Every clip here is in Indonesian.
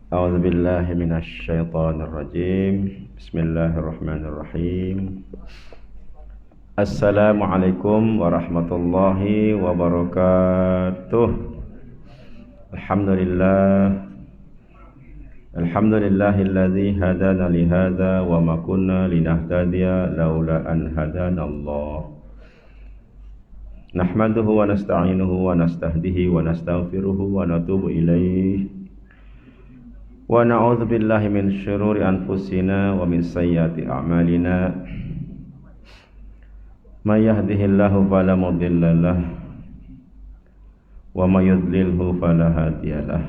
أعوذ بالله من الشيطان الرجيم بسم الله الرحمن الرحيم السلام عليكم ورحمة الله وبركاته الحمد لله الذي هدانا لهذا وما كنا لنهتدي لولا أن هدانا الله نحمده ونستعينه ونستهديه ونستغفره ونتوب إليه ونعوذ بالله من شرور أنفسنا ومن سيئات أعمالنا من يهده الله فلا مضل له ومن يضلله فلا هادي له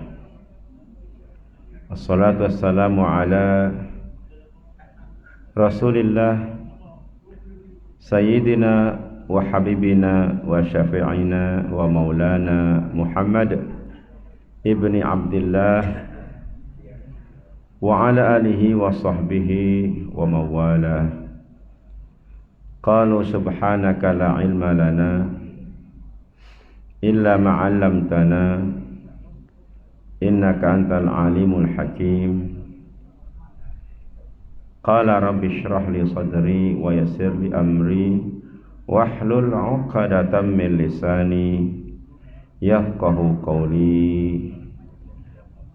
الصلاة والسلام على رسول الله سيدنا وحبيبنا وشفيعنا ومولانا محمد ابن عبد الله وعلى آله وصحبه ومن والاه قالوا سبحانك لا علم لنا إلا ما علمتنا إنك أنت العليم الحكيم قال رب اشرح لي صدري ويسر لي أمري واحلل عقدة من لساني يفقه قولي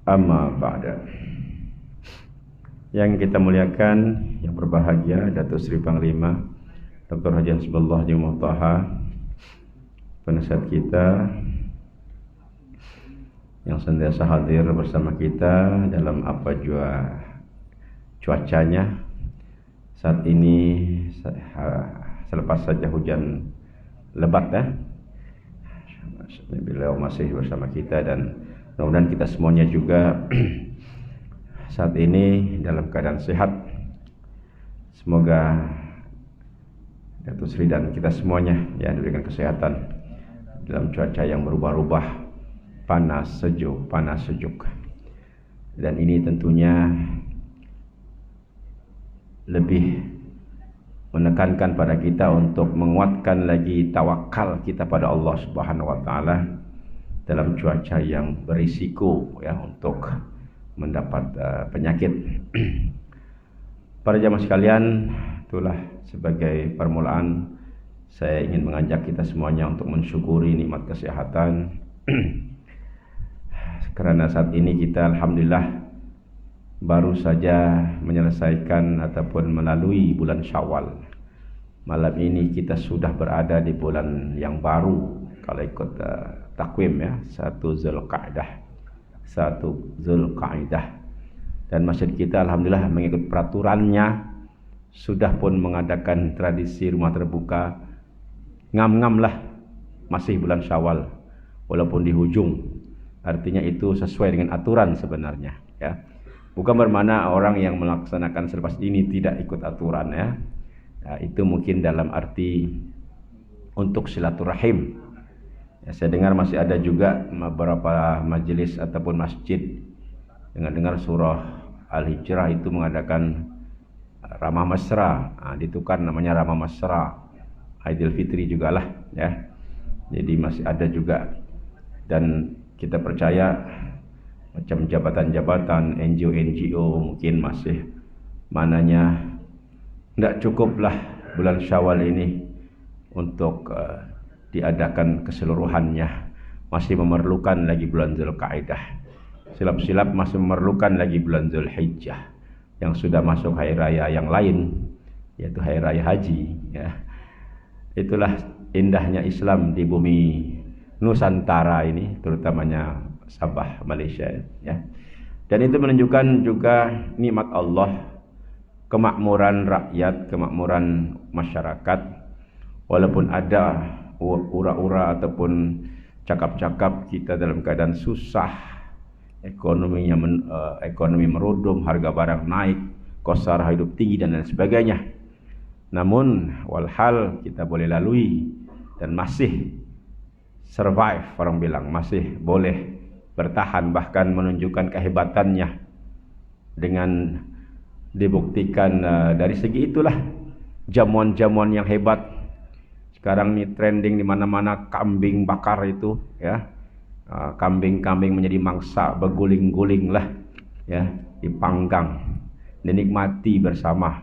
أما بعد. Yang kita muliakan, yang berbahagia Datuk Seri Panglima Dr. Haji Hasbullah Haji Muhtaha, penasihat kita yang senantiasa hadir bersama kita dalam apa jua cuacanya saat ini, selepas saja hujan lebat beliau masih bersama kita dan mudah-mudahan kita semuanya juga saat ini dalam keadaan sehat. Semoga Datuk Seri dan kita semuanya ya diberikan kesehatan dalam cuaca yang berubah-ubah, panas sejuk. Dan ini tentunya lebih menekankan pada kita untuk menguatkan lagi tawakal kita pada Allah Subhanahu wa taala dalam cuaca yang berisiko ya untuk mendapat penyakit. Para jamaah sekalian, itulah sebagai permulaan saya ingin mengajak kita semuanya untuk mensyukuri nikmat kesehatan. Karena saat ini kita alhamdulillah baru saja menyelesaikan ataupun melalui bulan Syawal. Malam ini kita sudah berada di bulan yang baru kalau ikut takwim ya, 1 Zulqa'dah. Dan masjid kita alhamdulillah mengikut peraturannya sudah pun mengadakan tradisi rumah terbuka. Ngam-ngam lah masih bulan Syawal walaupun di hujung. Artinya itu sesuai dengan aturan sebenarnya ya. Bukan bermakna orang yang melaksanakan selepas ini tidak ikut aturan ya. Itu mungkin dalam arti untuk silaturahim. Ya, saya dengar masih ada juga beberapa majelis ataupun masjid dengan dengar surah Al-Hijrah itu mengadakan ramah mesra. Ditukar namanya ramah mesra. Aidil Fitri jugalah ya. Jadi masih ada juga, dan kita percaya macam jabatan-jabatan NGO mungkin masih mananya tidak cukuplah bulan Syawal ini untuk diadakan keseluruhannya, masih memerlukan lagi bulan Zulqa'dah. Silap-silap masih memerlukan lagi bulan Zulhijjah yang sudah masuk hari raya yang lain, yaitu hari raya haji ya. Itulah indahnya Islam di bumi Nusantara ini, terutamanya Sabah, Malaysia ya. Dan itu menunjukkan juga nikmat Allah, kemakmuran rakyat, kemakmuran masyarakat. Walaupun ada ura-ura ataupun cakap-cakap kita dalam keadaan susah, ekonomi merudum, harga barang naik, kos sara hidup tinggi dan lain sebagainya. Namun walhal kita boleh lalui dan masih survive, orang bilang masih boleh bertahan, bahkan menunjukkan kehebatannya dengan dibuktikan dari segi itulah jamuan-jamuan yang hebat. Sekarang ini trending di mana-mana kambing bakar itu ya. Kambing-kambing menjadi mangsa, berguling-guling lah ya, dipanggang, dinikmati bersama.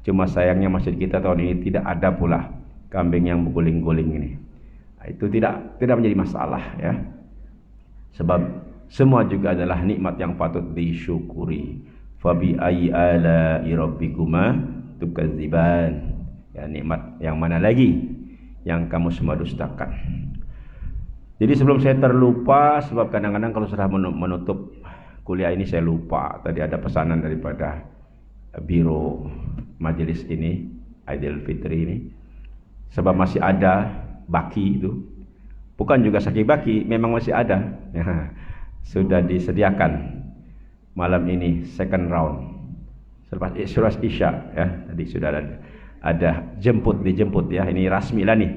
Cuma sayangnya masjid kita tahun ini tidak ada pula kambing yang berguling-guling ini. Itu tidak menjadi masalah ya. Sebab semua juga adalah nikmat yang patut disyukuri. Fabi ayyi ala'i rabbikuma tukadziban. Ya, nikmat yang mana lagi yang kamu semua dustakan. Jadi sebelum saya terlupa, sebab kadang-kadang kalau sudah menutup kuliah ini saya lupa. Tadi ada pesanan daripada biro majelis ini, Aidil Fitri ini. Sebab masih ada baki itu. Bukan juga sakit baki, memang masih ada. Ya, sudah disediakan malam ini second round. Selepas Isya ya, tadi sudah ada dijemput ya. Ini rasmi lah nih.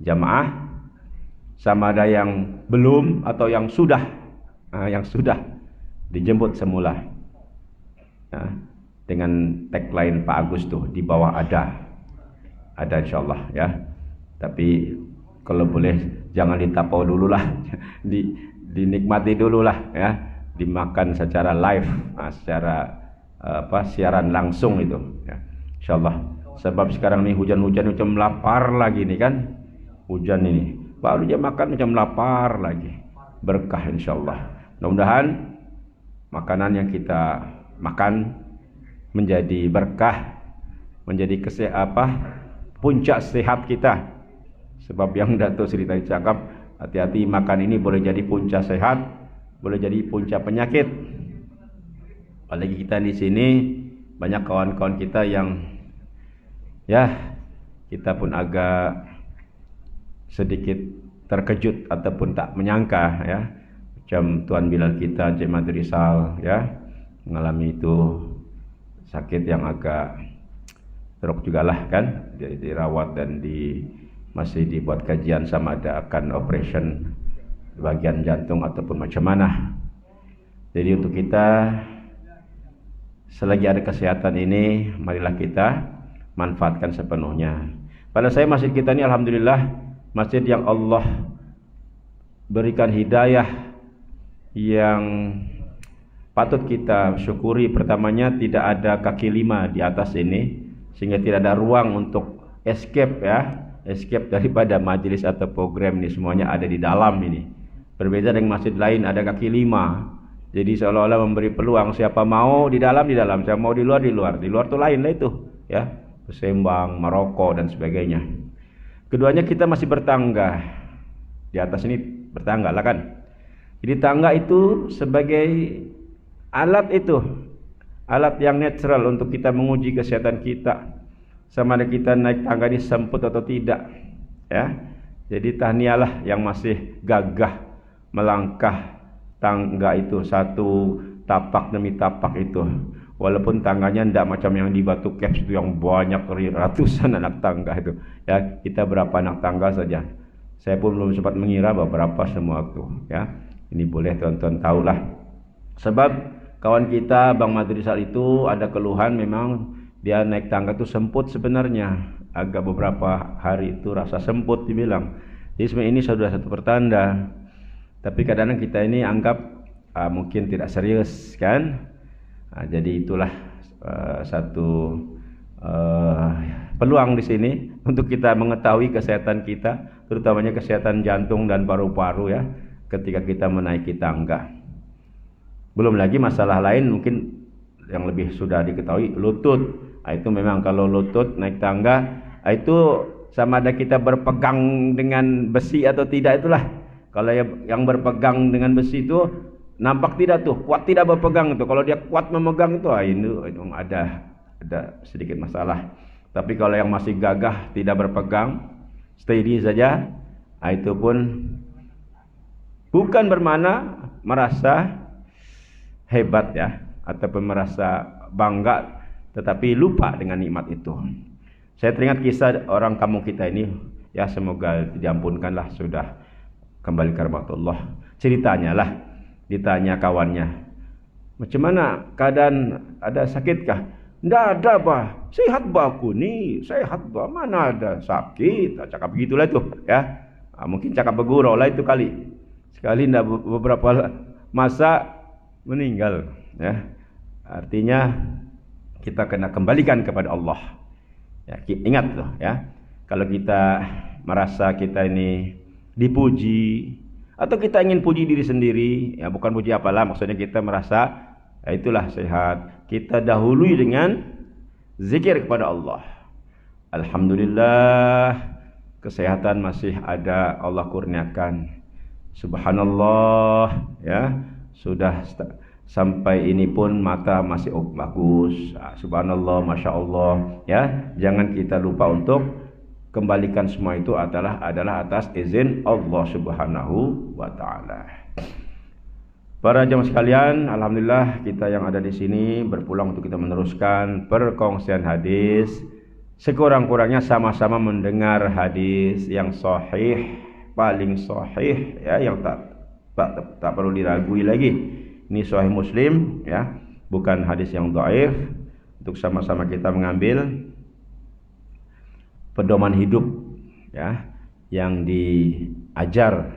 Jamaah sama ada yang belum atau yang sudah. Yang sudah dijemput semula. Nah, dengan tagline Pak Agus tuh di bawah ada insyaallah ya. Tapi kalau boleh jangan ditapau dulu lah, dinikmati dulu lah ya, dimakan secara live, secara siaran langsung itu ya. Insyaallah. Sebab sekarang nih hujan-hujan macam lapar lagi nih kan, hujan ini baru aja makan macam lapar lagi. Berkah insyaallah. Mudah-mudahan makanan yang kita makan menjadi berkah, menjadi puncak sehat kita. Sebab yang Datuk Seri tadi cakap, hati-hati makan ini boleh jadi puncak sehat, boleh jadi puncak penyakit. Apalagi kita di sini banyak kawan-kawan kita yang ya kita pun agak sedikit terkejut ataupun tak menyangka ya. Macam Tuan Bilal kita, Encik Madri Rizal ya, mengalami itu sakit yang agak teruk jugalah kan, dirawat dan masih dibuat kajian sama ada akan operation bagian jantung ataupun macam mana. Jadi untuk kita selagi ada kesehatan ini, marilah kita manfaatkan sepenuhnya. Pada saya masjid kita ini alhamdulillah masjid yang Allah berikan hidayah yang patut kita syukuri. Pertamanya tidak ada kaki lima di atas ini, sehingga tidak ada ruang untuk escape daripada majelis atau program ini, semuanya ada di dalam ini. Berbeda dengan masjid lain ada kaki lima, jadi seolah-olah memberi peluang siapa mau di dalam, siapa mau di luar tuh lain lah itu ya, bersembang, merokok dan sebagainya. Keduanya kita masih bertangga, di atas ini bertangga lah kan. Jadi tangga itu sebagai alat yang natural untuk kita menguji kesehatan kita, sama ada kita naik tangga ini semput atau tidak ya. Jadi tahniahlah yang masih gagah melangkah tangga itu satu tapak demi tapak itu, walaupun tangganya tidak macam yang di Batu Caps itu yang banyak ratusan anak tangga itu ya. Kita berapa anak tangga saja, saya pun belum sempat mengira berapa semua itu ya. Ini boleh tuan-tuan tahulah. Sebab kawan kita Bang Madri Rizal itu ada keluhan, memang dia naik tangga itu semput sebenarnya, agak beberapa hari itu rasa semput dibilang. Jadi sebenarnya ini sudah satu pertanda. Tapi kadang-kadang kita ini anggap mungkin tidak serius kan. Jadi itulah satu peluang di sini untuk kita mengetahui kesehatan kita, terutamanya kesehatan jantung dan paru-paru ya, ketika kita menaiki tangga. Belum lagi masalah lain mungkin yang lebih sudah diketahui, lutut. Itu memang kalau lutut naik tangga itu sama ada kita berpegang dengan besi atau tidak itulah. Kalau yang berpegang dengan besi itu nampak tidak tuh, kuat tidak berpegang itu. Kalau dia kuat memegang itu itu ada sedikit masalah. Tapi kalau yang masih gagah tidak berpegang, steady saja, itu pun bukan bermakna merasa hebat ya, ataupun merasa bangga, tetapi lupa dengan nikmat itu. Saya teringat kisah orang kampung kita ini ya, semoga diampunkanlah, sudah kembali ke rahmatullah. Ceritanya lah, ditanya kawannya, macam mana keadaan, ada sakitkah? Tidak ada bah, sehat bah aku nih, sehat bah, mana ada sakit. Cakap begitulah tuh ya. Mungkin cakap bergurau lah itu kali. Sekali tidak beberapa masa meninggal ya. Artinya kita kena kembalikan kepada Allah. Ya, ingat loh ya. Kalau kita merasa kita ini dipuji atau kita ingin puji diri sendiri, ya bukan puji apalah, maksudnya kita merasa ya itulah sehat. Kita dahului dengan zikir kepada Allah. Alhamdulillah kesehatan masih ada, Allah kurniakan. Subhanallah ya, sudah sampai ini pun mata masih bagus. Subhanallah, masya Allah ya. Jangan kita lupa untuk kembalikan semua itu adalah atas izin Allah Subhanahu wa taala. Para jamaah sekalian, alhamdulillah kita yang ada di sini berpulang untuk kita meneruskan perkongsian hadis. Sekurang-kurangnya sama-sama mendengar hadis yang sahih, paling sahih ya, yang tak perlu diragui lagi. Ini sahih Muslim ya, bukan hadis yang dhaif. Untuk sama-sama kita mengambil pedoman hidup ya, yang diajar,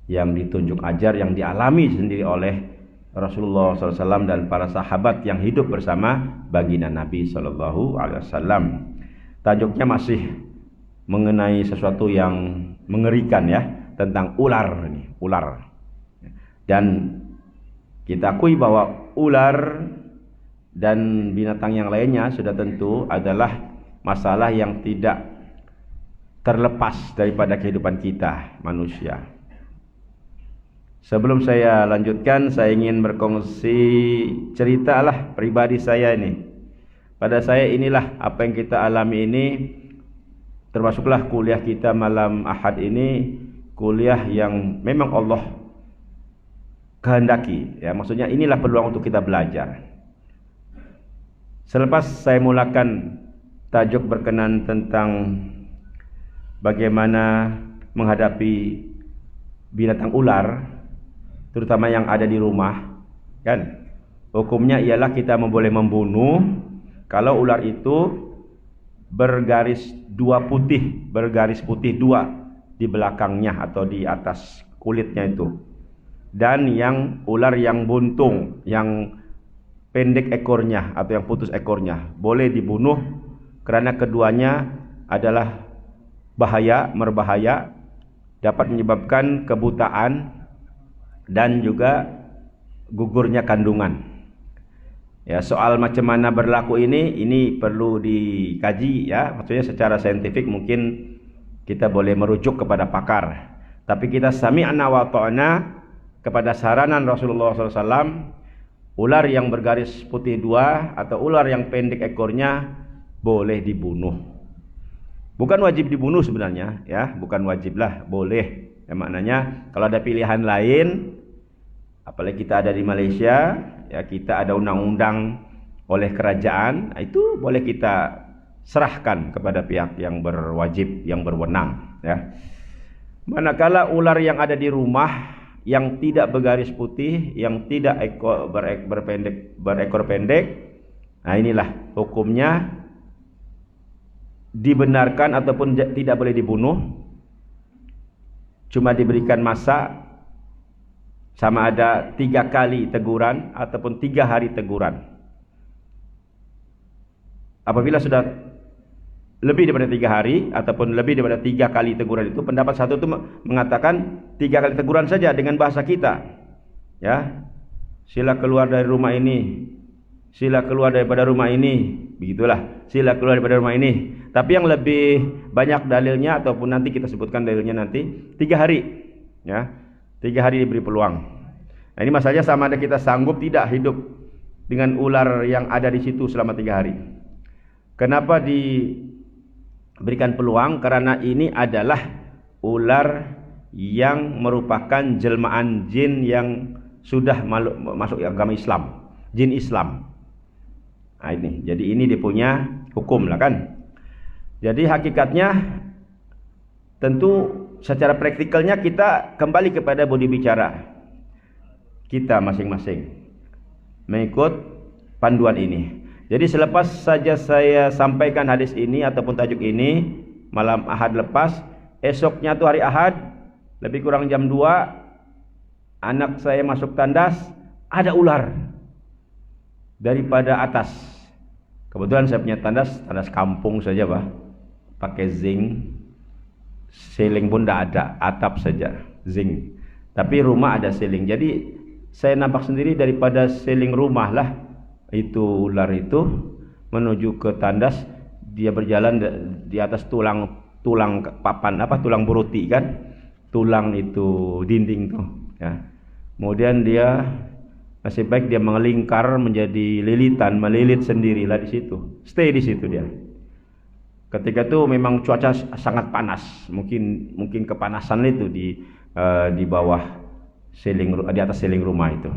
yang ditunjuk ajar, yang dialami sendiri oleh Rasulullah SAW dan para sahabat yang hidup bersama baginda Nabi SAW. Tajuknya masih mengenai sesuatu yang mengerikan ya, tentang ular ini, ular. Dan kita akui bahwa ular dan binatang yang lainnya sudah tentu adalah masalah yang tidak terlepas daripada kehidupan kita manusia. Sebelum saya lanjutkan, saya ingin berkongsi cerita lah pribadi saya ini. Pada saya inilah apa yang kita alami ini, termasuklah kuliah kita malam Ahad ini, kuliah yang memang Allah kehendaki ya, maksudnya inilah peluang untuk kita belajar. Selepas saya mulakan tajuk berkenan tentang bagaimana menghadapi binatang ular, terutama yang ada di rumah, kan? Hukumnya ialah kita boleh membunuh kalau ular itu bergaris putih dua di belakangnya atau di atas kulitnya itu. Dan yang ular yang buntung, yang pendek ekornya atau yang putus ekornya boleh dibunuh, karena keduanya adalah berbahaya, dapat menyebabkan kebutaan dan juga gugurnya kandungan. Ya, soal macam mana berlaku ini perlu dikaji ya, maksudnya secara saintifik mungkin kita boleh merujuk kepada pakar. Tapi kita sami'na wa ta'na kepada saranan Rasulullah SAW, ular yang bergaris putih dua atau ular yang pendek ekornya boleh dibunuh. Bukan wajib dibunuh sebenarnya ya, bukan wajib lah, boleh. Ya, maknanya kalau ada pilihan lain, apalagi kita ada di Malaysia, ya kita ada undang-undang oleh kerajaan, itu boleh kita serahkan kepada pihak yang berwajib, yang berwenang ya. Manakala ular yang ada di rumah yang tidak bergaris putih, yang tidak berekor pendek, nah inilah hukumnya dibenarkan ataupun tidak boleh dibunuh, cuma diberikan masa sama ada 3 kali teguran ataupun 3 hari teguran. Apabila sudah lebih daripada 3 hari ataupun lebih daripada 3 kali teguran itu, pendapat satu itu mengatakan 3 kali teguran saja dengan bahasa kita ya, sila keluar dari rumah ini, sila keluar daripada rumah ini, begitulah, sila keluar daripada rumah ini. Tapi yang lebih banyak dalilnya, ataupun nanti kita sebutkan dalilnya nanti, 3 hari ya, 3 hari diberi peluang. Nah ini masalahnya sama ada kita sanggup tidak hidup dengan ular yang ada di situ selama 3 hari. Kenapa diberikan peluang? Karena ini adalah ular yang merupakan jelmaan jin yang sudah masuk agama Islam, jin Islam. Nah ini, jadi ini dia punya hukum lah kan. Jadi hakikatnya tentu secara praktikalnya kita kembali kepada budi bicara kita masing-masing mengikut panduan ini. Jadi selepas saja saya sampaikan hadis ini ataupun tajuk ini malam Ahad lepas, esoknya tuh hari Ahad lebih kurang jam 2, anak saya masuk tandas, ada ular daripada atas. Kebetulan saya punya tandas kampung saja, Pak. Pakai zinc. Ceiling pun tidak ada, atap saja, zinc. Tapi rumah ada ceiling. Jadi saya nampak sendiri daripada ceiling rumah lah itu ular itu menuju ke tandas, dia berjalan di atas tulang papan tulang buruti kan, tulang itu dinding tuh ya. Kemudian dia nasib baik dia mengelingkar menjadi lilitan, melilit sendirilah di situ, stay di situ dia. Ketika itu memang cuaca sangat panas, mungkin kepanasan itu di bawah di atas ceiling rumah itu.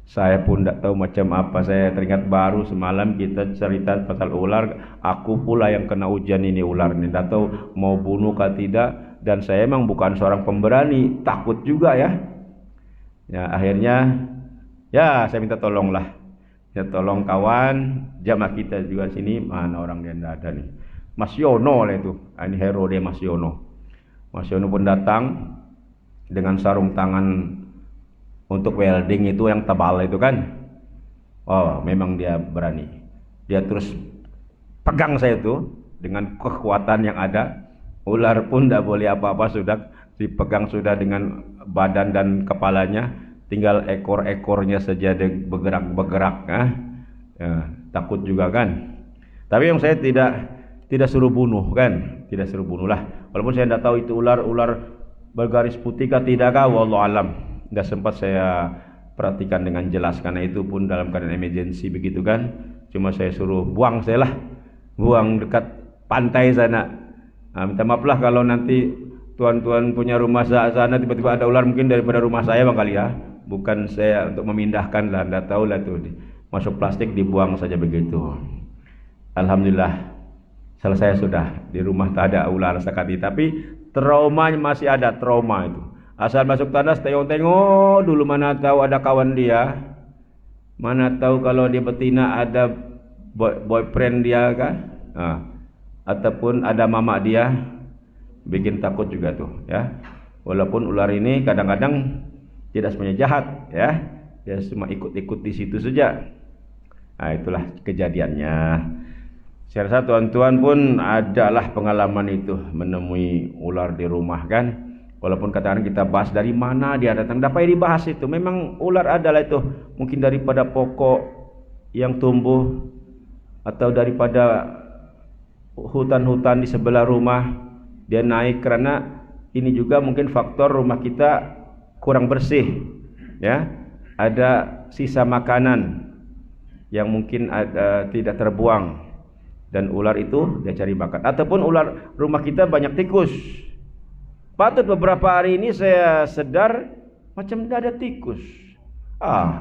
Saya pun tidak tahu macam apa. Saya teringat baru semalam kita cerita pasal ular. Aku pula yang kena hujan ini ular ini. Tidak tahu mau bunuh atau tidak. Dan saya memang bukan seorang pemberani, takut juga ya. Ya akhirnya ya saya minta tolong lah. Ya tolong kawan jamaah kita juga sini, mana orang dia tidak ada nih. Mas Yono lah itu. Ini hero dia Mas Yono. Mas Yono pun datang dengan sarung tangan untuk welding itu yang tebal itu kan. Oh memang dia berani. Dia terus pegang saya itu dengan kekuatan yang ada. Ular pun tidak boleh apa-apa, sudah dipegang sudah dengan badan dan kepalanya. Tinggal ekor-ekornya saja bergerak-bergerak. Ya, takut juga kan. Tapi yang saya tidak suruh bunuh kan. Tidak suruh bunuh lah. Walaupun saya tidak tahu itu ular bergaris putih kah tidak kah, wallahu alam. Tidak sempat saya perhatikan dengan jelas karena itu pun dalam keadaan emergency begitu kan. Cuma saya suruh buang buang dekat pantai sana. Minta maaf lah kalau nanti tuan-tuan punya rumah sana tiba-tiba ada ular mungkin daripada rumah saya bang kali ya. Bukan saya untuk memindahkan lah, tidak tahu lah tuh masuk plastik dibuang saja begitu. Alhamdulillah selesai sudah, di rumah tak ada ular sekali, tapi traumanya masih ada, trauma itu. Asal masuk tandas tengok-tengok dulu, mana tahu ada kawan dia, mana tahu kalau dia betina ada boyfriend dia kan, ataupun ada mama dia, bikin takut juga tuh ya. Walaupun ular ini kadang-kadang tidak semuanya jahat ya, dia cuma ikut-ikut di situ saja. Nah itulah kejadiannya. Saya rasa tuan-tuan pun adalah pengalaman itu menemui ular di rumah kan. Walaupun katakan kita bahas dari mana dia datang, dapat dibahas itu. Memang ular adalah itu mungkin daripada pokok yang tumbuh atau daripada hutan-hutan di sebelah rumah dia naik, karena ini juga mungkin faktor rumah kita kurang bersih ya, ada sisa makanan yang mungkin tidak terbuang dan ular itu dia cari makan. Ataupun ular rumah kita banyak tikus. Patut beberapa hari ini saya sedar macam tidak ada tikus.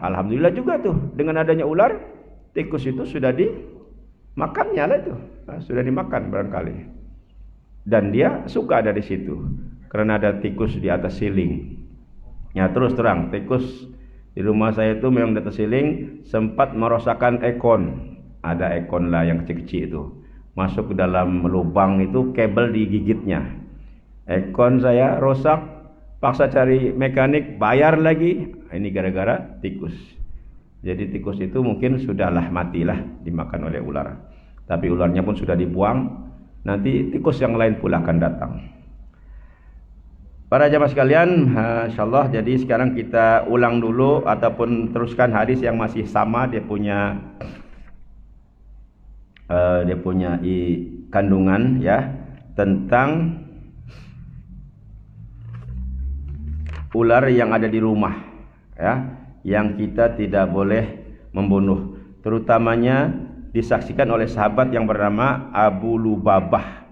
Alhamdulillah juga tuh dengan adanya ular, tikus itu sudah dimakannya lah itu, sudah dimakan barangkali. Dan dia suka ada di situ karena ada tikus di atas siling. Ya terus terang, tikus di rumah saya itu memang di atas siling sempat merosakkan ekon. Ada ekon lah yang kecil-kecil itu masuk ke dalam lubang itu, kabel digigitnya. Ekon saya rosak, paksa cari mekanik, bayar lagi. Ini gara-gara tikus. Jadi tikus itu mungkin sudahlah matilah dimakan oleh ular. Tapi ularnya pun sudah dibuang. Nanti tikus yang lain pula akan datang. Para jamaah sekalian, insyaallah jadi sekarang kita ulang dulu ataupun teruskan hadis yang masih sama, dia punya kandungan ya, tentang ular yang ada di rumah ya, yang kita tidak boleh membunuh. Terutamanya disaksikan oleh sahabat yang bernama Abu Lubabah.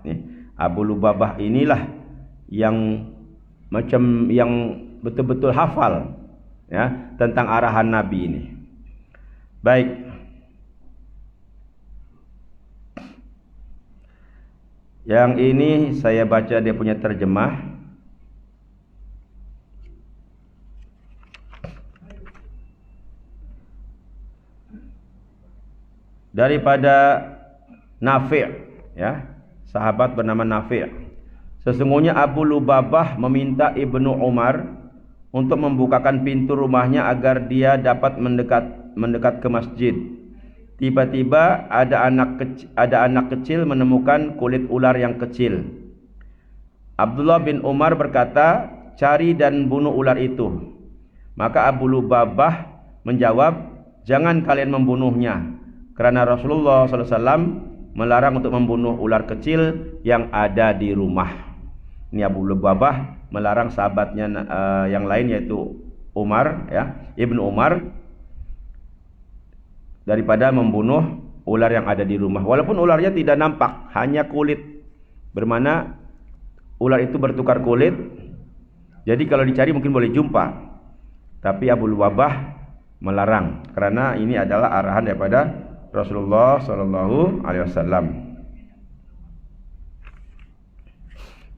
Abu Lubabah inilah yang betul-betul hafal ya tentang arahan Nabi ini. Baik. Yang ini saya baca dia punya terjemah. Daripada Nafi' ya, sahabat bernama Nafi'. Sesungguhnya Abu Lubabah meminta Ibnu Umar untuk membukakan pintu rumahnya agar dia dapat mendekat mendekat ke masjid. Tiba-tiba ada anak kecil menemukan kulit ular yang kecil. Abdullah bin Umar berkata, cari dan bunuh ular itu. Maka Abu Lubabah menjawab, jangan kalian membunuhnya, karena Rasulullah SAW melarang untuk membunuh ular kecil yang ada di rumah. Ini Abu Lubabah melarang sahabatnya yang lain, yaitu Umar, ya, Ibnu Umar, daripada membunuh ular yang ada di rumah. Walaupun ularnya tidak nampak, hanya kulit, bermana ular itu bertukar kulit. Jadi kalau dicari mungkin boleh jumpa. Tapi Abu Lubabah melarang, karena ini adalah arahan daripada Rasulullah SAW.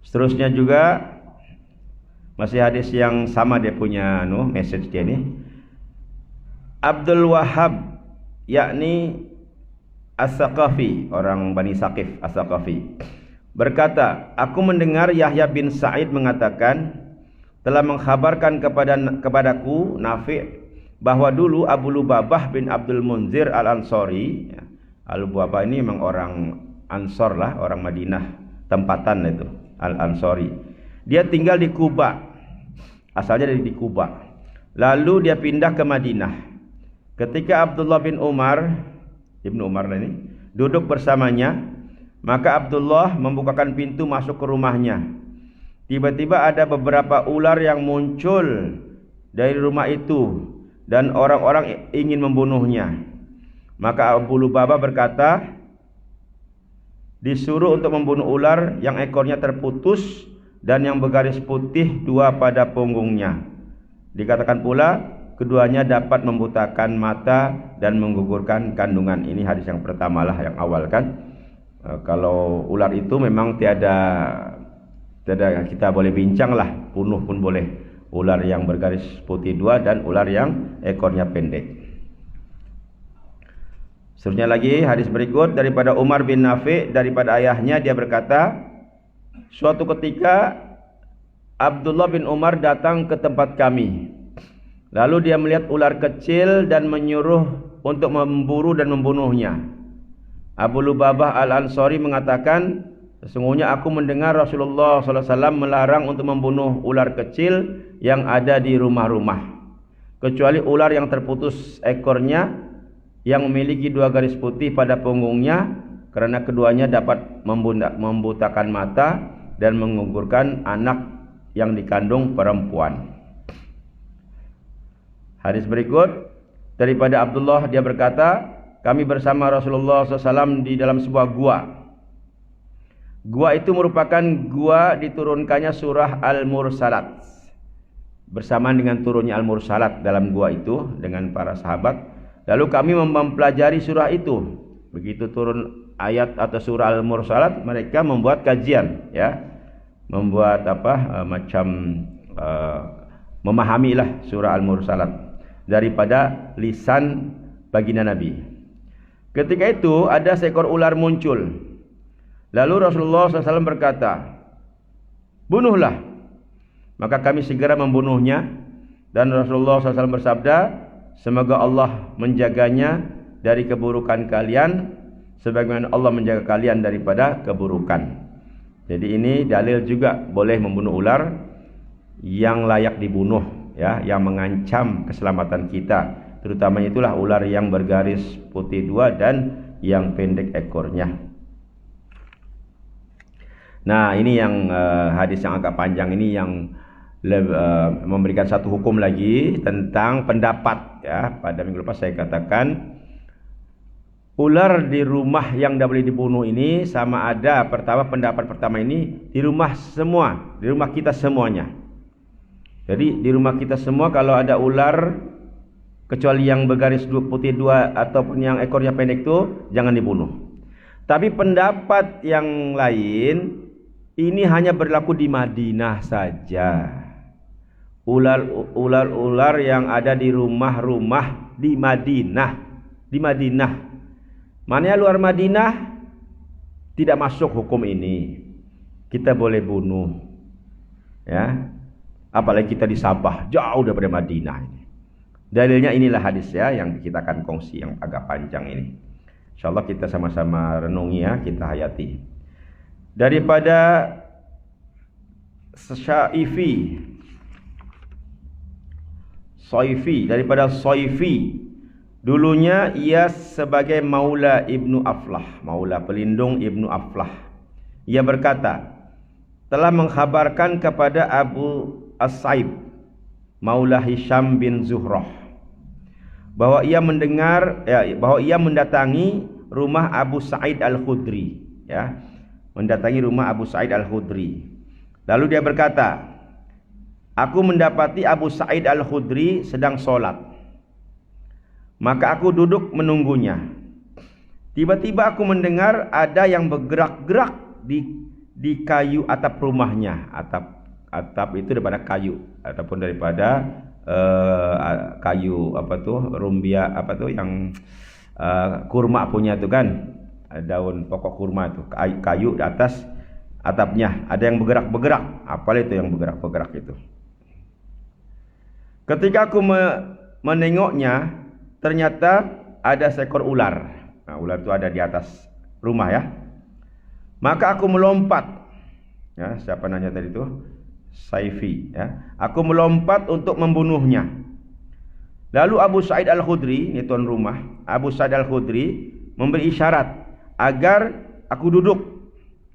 Seterusnya juga masih hadis yang sama, dia punya message dia nih. Abdul Wahhab, yakni As-Saqafi, orang Bani Saqif As-Saqafi, berkata, aku mendengar Yahya bin Sa'id mengatakan, telah mengkhabarkan kepadaku Nafi' bahwa dulu Abu Lubabah bin Abdul Munzir Al-Ansari, Abu Lubabah ini memang orang Ansor lah, orang Madinah tempatan itu, Al-Ansari. Dia tinggal di Kuba, asalnya dari di Kuba, lalu dia pindah ke Madinah. Ketika Abdullah bin Umar, Ibnu Umar ini, duduk bersamanya, maka Abdullah membukakan pintu masuk ke rumahnya. Tiba-tiba ada beberapa ular yang muncul dari rumah itu, dan orang-orang ingin membunuhnya. Maka Abu Lubabah berkata, disuruh untuk membunuh ular yang ekornya terputus dan yang bergaris putih 2 pada punggungnya. Dikatakan pula, keduanya dapat membutakan mata dan menggugurkan kandungan. Ini hadis yang pertama lah, yang awal kan. Kalau ular itu memang tiada kita boleh bincang lah, bunuh pun boleh. Ular yang bergaris putih 2 dan ular yang ekornya pendek. Seterusnya lagi hadis berikut daripada Umar bin Nafi', daripada ayahnya, dia berkata, suatu ketika Abdullah bin Umar datang ke tempat kami. Lalu dia melihat ular kecil dan menyuruh untuk memburu dan membunuhnya. Abu Lubabah Al-Ansari mengatakan, sesungguhnya aku mendengar Rasulullah SAW melarang untuk membunuh ular kecil yang ada di rumah-rumah, kecuali ular yang terputus ekornya, yang memiliki 2 garis putih pada punggungnya, karena keduanya dapat membutakan mata dan menggugurkan anak yang dikandung perempuan. Hadis berikut daripada Abdullah, dia berkata, kami bersama Rasulullah SAW di dalam sebuah gua. Gua itu merupakan gua diturunkannya surah Al-Mursalat. Bersamaan dengan turunnya Al-Mursalat dalam gua itu dengan para sahabat. Lalu kami mempelajari surah itu. Begitu turun ayat atau surah Al-Mursalat, mereka membuat kajian, ya, membuat memahamilah surah Al-Mursalat daripada lisan baginda Nabi. Ketika itu ada seekor ular muncul. Lalu Rasulullah SAW berkata, bunuhlah. Maka kami segera membunuhnya, dan Rasulullah SAW bersabda, semoga Allah menjaganya dari keburukan kalian sebagaimana Allah menjaga kalian daripada keburukan. Jadi ini dalil juga boleh membunuh ular yang layak dibunuh, ya, yang mengancam keselamatan kita. Terutama itulah ular yang bergaris putih 2 dan yang pendek ekornya. Nah, ini yang hadis yang agak panjang ini yang memberikan satu hukum lagi tentang pendapat, ya. Pada minggu lepas saya katakan ular di rumah yang tidak boleh dibunuh ini sama ada, pertama, pendapat pertama ini di rumah semua, di rumah kita semuanya. Jadi di rumah kita semua kalau ada ular, kecuali yang bergaris putih 2 ataupun yang ekornya pendek itu, jangan dibunuh. Tapi pendapat yang lain ini hanya berlaku di Madinah saja. Ular yang ada di rumah-rumah di Madinah, Mana luar Madinah tidak masuk hukum ini. Kita boleh bunuh, ya. Apalagi kita di Sabah, jauh daripada Madinah ini. Dalilnya inilah hadis ya yang kita akan kongsi yang agak panjang ini. Insyaallah kita sama-sama renungi ya, kita hayati. Daripada Soifi, daripada Soifi. Dulunya ia sebagai Maula Ibnu Aflah, Maula pelindung Ibnu Aflah. Ia berkata, telah mengkhabarkan kepada Abu As-Saib, Maula Hisham bin Zuhrah, bahwa ia mendatangi rumah Abu Sa'id Al-Khudri, ya, mendatangi rumah Abu Sa'id Al-Khudri. Lalu dia berkata, aku mendapati Abu Sa'id Al-Khudri sedang sholat, maka aku duduk menunggunya. Tiba-tiba aku mendengar ada yang bergerak-gerak di kayu atap rumahnya. Atap itu daripada kayu ataupun daripada kayu rumbia yang kurma punya itu kan, daun pokok kurma itu, kayu di atas atapnya ada yang bergerak-bergerak. Apa itu yang bergerak-bergerak itu? Ketika aku menengoknya, ternyata ada seekor ular. Nah, ular itu ada di atas rumah ya. Maka aku melompat. Ya, siapa nanya tadi itu? Saifi ya. Aku melompat untuk membunuhnya. Lalu Abu Sa'id Al-Khudri, ini tuan rumah, Abu Sa'id Al-Khudri memberi isyarat agar aku duduk.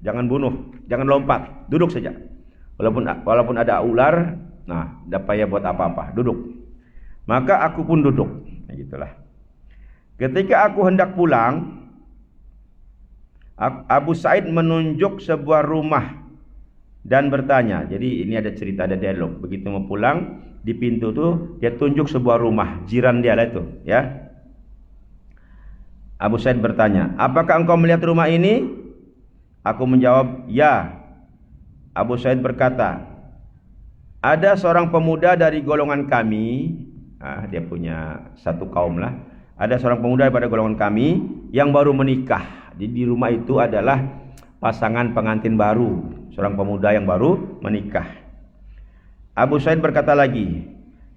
Jangan bunuh, jangan lompat, duduk saja. Walaupun ada ular, nah, tidak payah buat apa-apa, duduk. Maka aku pun duduk. Nah, gitulah. Ketika aku hendak pulang, Abu Sa'id menunjuk sebuah rumah dan bertanya. Jadi ini ada cerita, ada dialog. Begitu mau pulang, di pintu tuh dia tunjuk sebuah rumah, jiran dia lah itu, ya. Abu Sa'id bertanya, apakah engkau melihat rumah ini? Aku menjawab, ya. Abu Sa'id berkata, ada seorang pemuda dari golongan kami, dia punya satu kaum lah. Ada seorang pemuda daripada golongan kami yang baru menikah. Jadi di rumah itu adalah pasangan pengantin baru, seorang pemuda yang baru menikah. Abu Sa'id berkata lagi,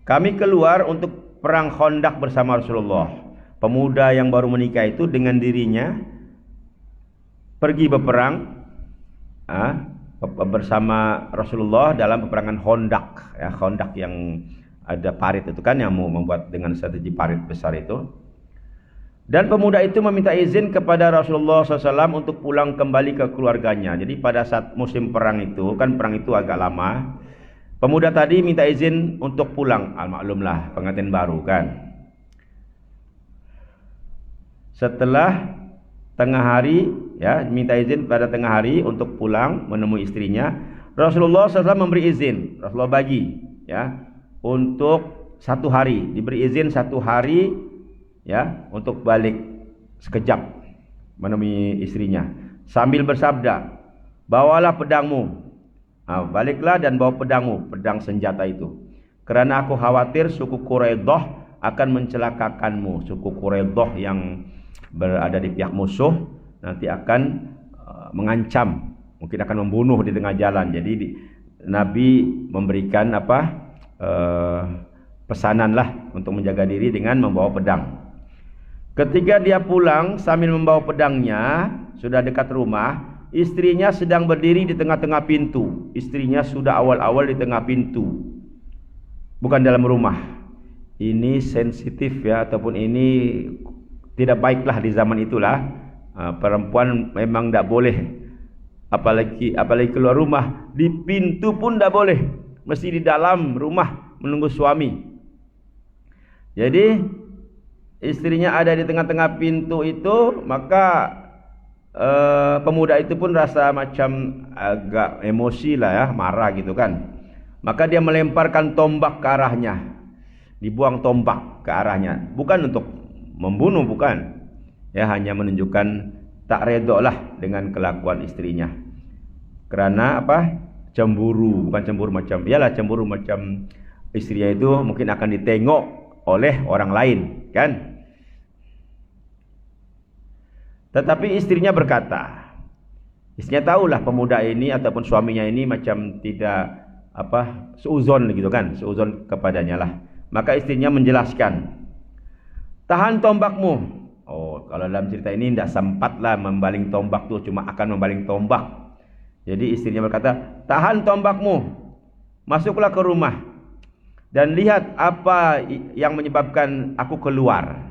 kami keluar untuk perang Khandaq bersama Rasulullah. Pemuda yang baru menikah itu dengan dirinya pergi berperang bersama Rasulullah dalam peperangan Khandaq, ya, Khandaq yang ada parit itu kan, yang mau membuat dengan strategi parit besar itu. Dan pemuda itu meminta izin kepada Rasulullah SAW untuk pulang kembali ke keluarganya. Jadi pada saat musim perang itu, kan perang itu agak lama, pemuda tadi minta izin untuk pulang. Maklumlah, pengantin baru kan. Setelah tengah hari, ya, minta izin pada tengah hari untuk pulang menemui istrinya. Rasulullah SAW memberi izin. Rasulullah bagi, ya, untuk 1 hari, diberi izin 1 hari, ya, untuk balik sekejap menemui istrinya sambil bersabda, bawalah pedangmu. Baliklah dan bawa pedangmu, pedang senjata itu, karena aku khawatir suku Quraidah akan mencelakakanmu. Suku Quraidah yang berada di pihak musuh nanti akan mengancam, mungkin akan membunuh di tengah jalan. Jadi Nabi memberikan pesanan lah untuk menjaga diri dengan membawa pedang. Ketika dia pulang sambil membawa pedangnya, sudah dekat rumah, istrinya sedang berdiri di tengah-tengah pintu. Istrinya sudah awal-awal di tengah pintu, bukan dalam rumah. Ini sensitif ya, ataupun ini tidak baiklah di zaman itulah. Perempuan memang tidak boleh, apalagi keluar rumah. Di pintu pun tidak boleh, mesti di dalam rumah menunggu suami. Jadi istrinya ada di tengah-tengah pintu itu, maka pemuda itu pun rasa macam agak emosi lah ya, marah gitu kan. Maka dia melemparkan tombak ke arahnya, dibuang tombak ke arahnya, bukan untuk membunuh, bukan ya, hanya menunjukkan tak redha lah dengan kelakuan istrinya. Karena cemburu, bukan cemburu macam, iyalah cemburu macam istrinya itu mungkin akan ditengok oleh orang lain kan. Tetapi istrinya berkata, istrinya tahulah pemuda ini ataupun suaminya ini macam tidak seuzon gitu kan, seuzon kepadanya lah. Maka istrinya menjelaskan, tahan tombakmu. Oh, kalau dalam cerita ini tidak sempatlah membaling tombak tuh, cuma akan membaling tombak. Jadi istrinya berkata, tahan tombakmu, masuklah ke rumah dan lihat apa yang menyebabkan aku keluar.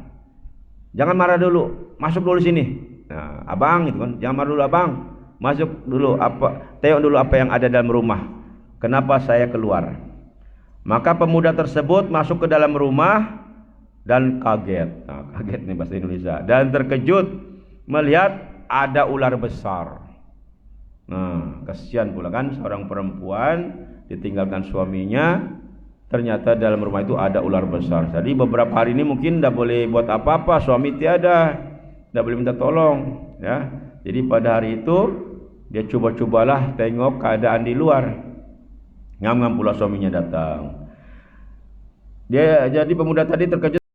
Jangan marah dulu, masuk dulu sini. Nah, abang itu kan, jangan marah dulu abang, masuk dulu, tengok dulu apa yang ada dalam rumah. Kenapa saya keluar? Maka pemuda tersebut masuk ke dalam rumah dan kaget. Nah, kaget nih bahasa Indonesia. Dan terkejut melihat ada ular besar. Nah, kasihan pula kan seorang perempuan ditinggalkan suaminya, ternyata dalam rumah itu ada ular besar. Jadi beberapa hari ini mungkin tidak boleh buat apa-apa, suami tiada, tidak boleh minta tolong, ya. Jadi pada hari itu dia coba-cobalah tengok keadaan di luar. Ngam-ngam pula suaminya datang. Jadi pemuda tadi terkejut